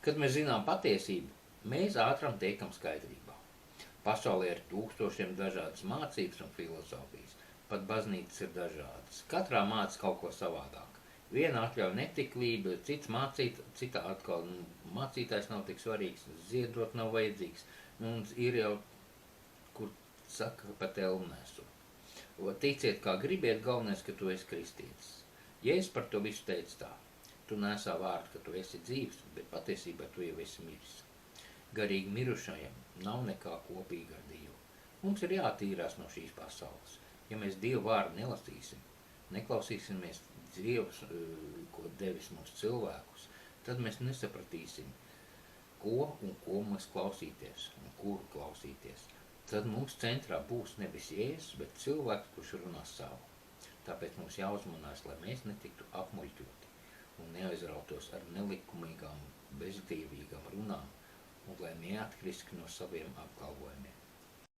Kad mēs zinām patiesību, mēs ātram tiekam skaidrībā. Pasaulē ir tūkstošiem dažādas mācības un filozofijas. Pat baznīcas ir dažādas. Katrā māca kaut ko savādāk. Viena atļauj netiklību, cits mācīt, citā atkal mācītājs nav tik svarīgs, ziedot nav vajadzīgs. Un ir jau, kur saka, pat elmnesu. Ticiet, kā gribiet, galvenais, ka tu esi kristietis. Jēzus par to visu teica tā. Tu nesā vārdu, ka tu esi dzīvs, bet patiesībā tu jau esi miris. Garīgi mirušajam nav nekā kopīga ar Dievu. Mums ir jātīrās no šīs pasaules. Ja mēs Dievu vārdu nelasīsim, neklausīsimies Dievs, ko devis mums cilvēkus, tad mēs nesapratīsim, ko mēs klausīties un kuru klausīties. Tad mums centrā būs nevis Jēzus, bet cilvēks, kurš runā savu. Tāpēc mums jāuzmanās, lai mēs netiktu apmuļķoti un neaizrautos ar nelikumīgām, bezdievīgām runām un lai neatkristu no saviem apgalvojumiem.